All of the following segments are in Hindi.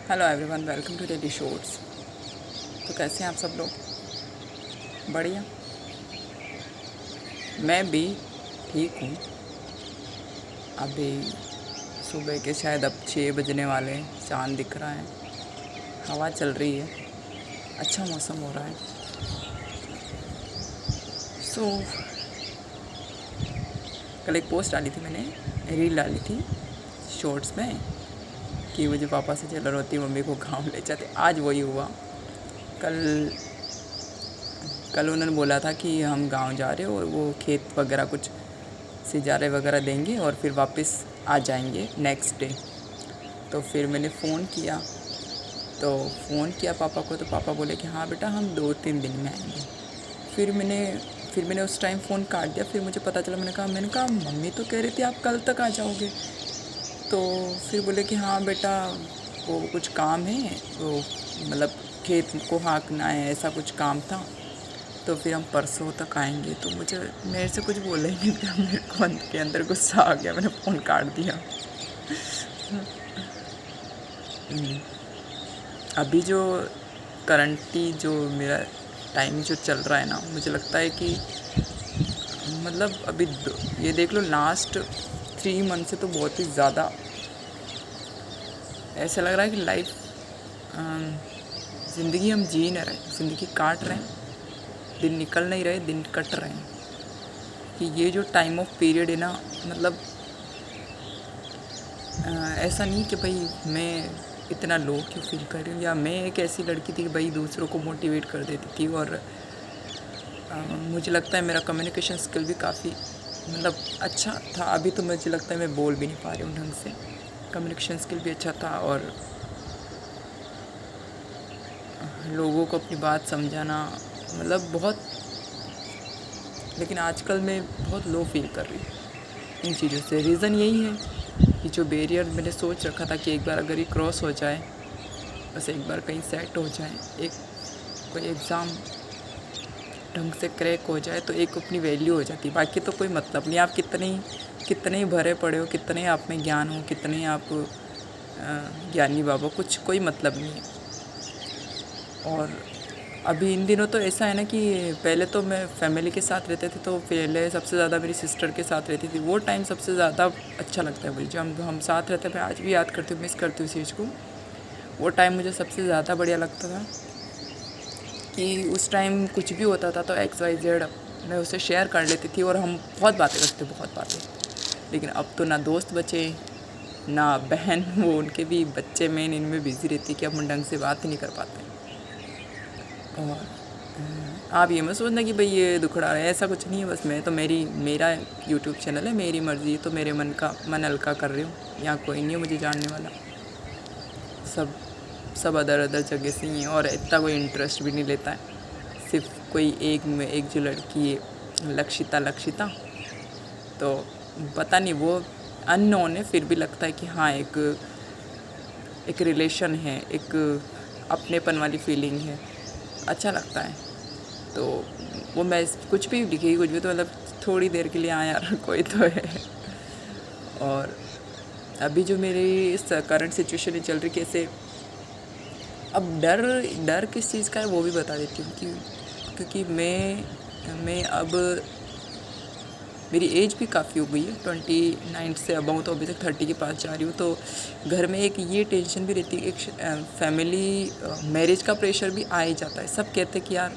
Hello everyone, welcome to daily shorts. तो कैसे हैं आप सब लोग? बढ़िया। मैं भी ठीक हूँ। अभी सुबह के शायद अब 6 बजने वाले हैं। चाँद दिख रहा है, हवा चल रही है, अच्छा मौसम हो रहा है। सो कल एक पोस्ट डाली थी मैंने, रील डाली थी शॉर्ट्स में कि मुझे पापा से जलन होती, मम्मी को गाँव ले जाते। आज वही हुआ। कल कल उन्होंने बोला था कि हम गांव जा रहे हो और वो खेत वगैरह कुछ सिजारे वगैरह देंगे और फिर वापस आ जाएंगे नेक्स्ट डे। तो फिर मैंने फ़ोन किया पापा को, तो पापा बोले कि हाँ बेटा, हम 2-3 दिन में आएंगे। फिर मैंने उस टाइम फ़ोन काट दिया। फिर मुझे पता चला, मैंने कहा मम्मी तो कह रही थी आप कल तक आ जाओगे। तो फिर बोले कि हाँ बेटा, वो कुछ काम है, वो मतलब खेत को हाँकना है, ऐसा कुछ काम था, तो फिर हम परसों तक आएंगे। तो मेरे से कुछ बोला ही नहीं था। मेरे को के अंदर गुस्सा आ गया, मैंने फ़ोन काट दिया। अभी जो करंटली जो मेरा टाइम जो चल रहा है ना, मुझे लगता है कि मतलब अभी ये देख लो, लास्ट 3 मंथ से तो बहुत ही ज़्यादा ऐसा लग रहा है कि लाइफ ज़िंदगी हम जी नहीं रहे, ज़िंदगी काट रहे हैं। दिन निकल नहीं रहे, दिन कट रहे हैं। कि ये जो टाइम ऑफ पीरियड है ना, मतलब ऐसा नहीं कि भाई मैं इतना लो क्यों फील कर रही हूँ, या मैं एक ऐसी लड़की थी कि भाई दूसरों को मोटिवेट कर देती थी। और मुझे लगता है मेरा कम्युनिकेशन स्किल भी काफ़ी मतलब अच्छा था। अभी तो मुझे लगता है मैं बोल भी नहीं पा रही हूँ ढंग से। कम्युनिकेशन स्किल भी अच्छा था और लोगों को अपनी बात समझाना मतलब बहुत। लेकिन आजकल मैं बहुत लो फील कर रही हूँ इन चीज़ों से। रीज़न यही है कि जो बैरियर मैंने सोच रखा था कि एक बार अगर ये क्रॉस हो जाए, बस एक बार कहीं सेट हो जाए, एक कोई एग्ज़ाम ढंग से क्रैक हो जाए, तो एक अपनी वैल्यू हो जाती। बाकी तो कोई मतलब नहीं। आप कितने ही भरे पड़े हो, कितने ही आप में ज्ञान हो, कितने ही आप ज्ञानी बाबा, कुछ कोई मतलब नहीं है। और अभी इन दिनों तो ऐसा है ना कि पहले तो मैं फैमिली के साथ रहते थे, तो पहले सबसे ज़्यादा मेरी सिस्टर के साथ रहती थी। वो टाइम सबसे ज़्यादा अच्छा लगता है मुझे, जब हम साथ रहते। मैं आज भी याद करती हूँ, मिस करती हूँ इस चीज़ को। वो टाइम मुझे सबसे ज़्यादा बढ़िया लगता था कि उस टाइम कुछ भी होता था तो XYZ मैं उसे शेयर कर लेती थी और हम बहुत बातें करते, बहुत बातें। लेकिन अब तो ना दोस्त बचे ना बहन, वो उनके भी बच्चे मेन इनमें बिज़ी रहती कि अब हम ढंग से बात ही नहीं कर पाते। और आप ये मत सोचना कि भाई ये दुखड़ा रहा है, ऐसा कुछ नहीं है। बस मैं तो मेरा यूट्यूब चैनल है, मेरी मर्ज़ी है, तो मेरे मन हल्का कर रही हूँ। यहाँ कोई नहीं है मुझे जानने वाला, सब अदर जगह से ही है। और इतना कोई इंटरेस्ट भी नहीं लेता है। सिर्फ कोई एक जो लड़की है, लक्षिता, तो पता नहीं, वो अननोन है, फिर भी लगता है कि हाँ एक रिलेशन है, एक अपनेपन वाली फीलिंग है, अच्छा लगता है। तो वो मैं कुछ भी लिखी, कुछ भी, तो मतलब थोड़ी देर के लिए हाँ यार कोई तो है। और अभी जो मेरी इस करंट सिचुएशन चल रही, कैसे अब डर किस चीज़ का है वो भी बता देती हूँ। क्योंकि मैं अब मेरी एज भी काफ़ी हो गई है, 29 से अब हूँ, तो अभी तक 30 के पास जा रही हूँ। तो घर में एक ये टेंशन भी रहती है, एक फैमिली मैरिज का प्रेशर भी आ ही जाता है। सब कहते हैं कि यार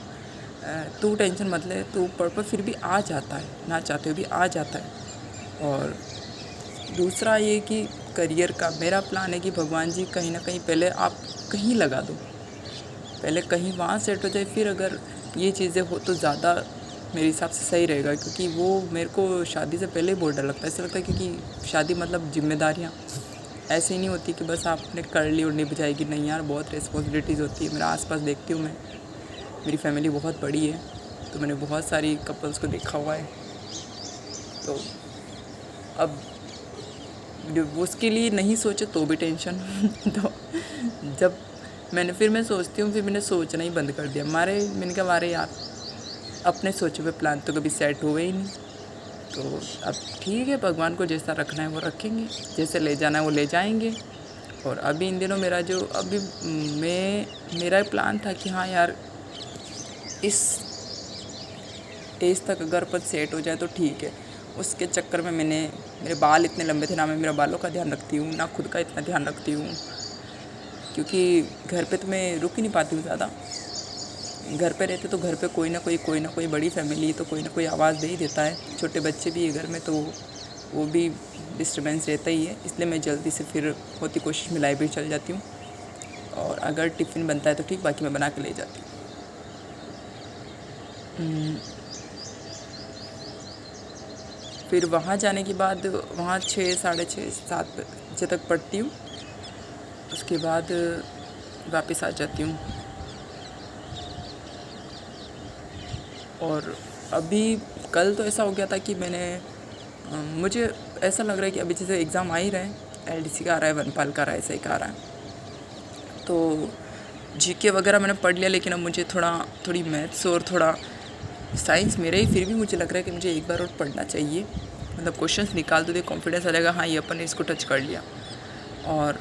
तू टेंशन मत ले, तू पढ़, पर फिर भी आ जाता है, ना चाहते हुए भी आ जाता है। और दूसरा ये कि करियर का मेरा प्लान है कि भगवान जी कहीं ना कहीं पहले आप कहीं लगा दो, पहले कहीं वहाँ सेट हो जाए, फिर अगर ये चीज़ें हो तो ज़्यादा मेरे हिसाब से सही रहेगा। क्योंकि वो मेरे को शादी से पहले ही बहुत डर लगता है। ऐसा लगता है क्योंकि शादी मतलब जिम्मेदारियाँ ऐसे ही नहीं होती कि बस आपने कर ली और निभ जाएगी। नहीं यार, बहुत रिस्पॉन्सिबिलिटीज़ होती है। मेरा आसपास देखती हूँ मैं, मेरी फैमिली बहुत बड़ी है, तो मैंने बहुत सारी कपल्स को देखा हुआ है। तो अब उसके लिए नहीं सोचे तो भी टेंशन। तो जब मैं सोचती हूँ, फिर मैंने सोचना ही बंद कर दिया। मैंने कहा मारे यार, अपने सोचे हुए प्लान तो कभी सेट हुए ही नहीं। तो अब ठीक है, भगवान को जैसा रखना है वो रखेंगे, जैसे ले जाना है वो ले जाएंगे। और अभी इन दिनों मेरा जो अभी मेरा प्लान था कि हाँ यार इस एज तक अगर अपन सेट हो जाए तो ठीक है। उसके चक्कर में मेरे बाल इतने लंबे थे, ना मैं मेरे बालों का ध्यान रखती हूँ, ना खुद का इतना ध्यान रखती हूँ, क्योंकि घर पे तो मैं रुक ही नहीं पाती हूँ ज़्यादा। घर पे रहते तो घर पे कोई ना कोई बड़ी फैमिली तो कोई ना कोई आवाज़ दे ही देता है। छोटे बच्चे भी है घर में तो वो भी डिस्टर्बेंस रहता ही है। इसलिए मैं जल्दी से फिर होती कोशिश में लाइब्रेरी चल जाती हूँ, और अगर टिफ़िन बनता है तो ठीक, बाकी मैं बना के ले जाती हूँ। फिर वहाँ जाने के बाद वहाँ 6, साढ़े 6, 7 बजे तक पढ़ती हूँ। उसके बाद वापस आ जाती हूँ। और अभी कल तो ऐसा हो गया था कि मुझे ऐसा लग रहा है कि अभी जैसे एग्ज़ाम आ ही रहे हैं, LDC का आ रहा है, वनपाल का आ रहा है, SI का आ रहा है, तो GK वगैरह मैंने पढ़ लिया, लेकिन अब मुझे थोड़ी मैथ्स और थोड़ा साइंस मेरे ही, फिर भी मुझे लग रहा है कि मुझे एक बार और पढ़ना चाहिए। मतलब क्वेश्चंस निकाल दो, कॉन्फिडेंस आ जाएगा, हाँ ये अपन ने इसको टच कर लिया। और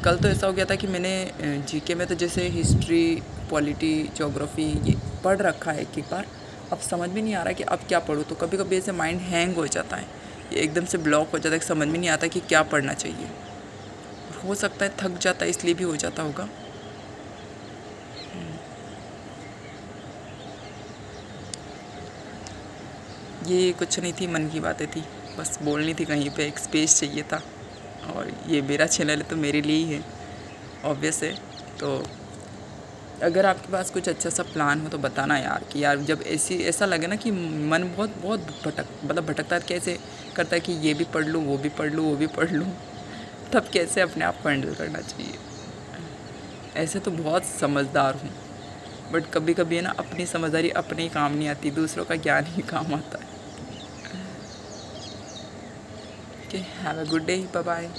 कल तो ऐसा हो गया था कि मैंने GK में तो जैसे हिस्ट्री, पॉलिटी, ज्योग्राफी ये पढ़ रखा है एक बार, अब समझ में नहीं आ रहा कि अब क्या पढूँ। तो कभी कभी ऐसे माइंड हैंग हो जाता है, ये एकदम से ब्लॉक हो जाता है, समझ में नहीं आता कि क्या पढ़ना चाहिए। हो सकता है थक जाता है, इसलिए भी हो जाता होगा। ये कुछ नहीं थी, मन की बातें थी, बस बोलनी थी, कहीं पे एक स्पेस चाहिए था। और ये मेरा चैनल है तो मेरे लिए ही है, ऑब्वियस है। तो अगर आपके पास कुछ अच्छा सा प्लान हो तो बताना यार, कि यार जब ऐसा लगे ना कि मन बहुत भटकता है, कैसे करता है कि ये भी पढ़ लूँ, वो भी पढ़ लूँ, वो भी पढ़ लूँ, तब कैसे अपने आप को हैंडल करना चाहिए। ऐसे तो बहुत समझदार हूँ, बट कभी कभी है ना, अपनी समझदारी अपने ही काम नहीं आती, दूसरों का ज्ञान ही काम आता है। Okay, have a good day, bye bye.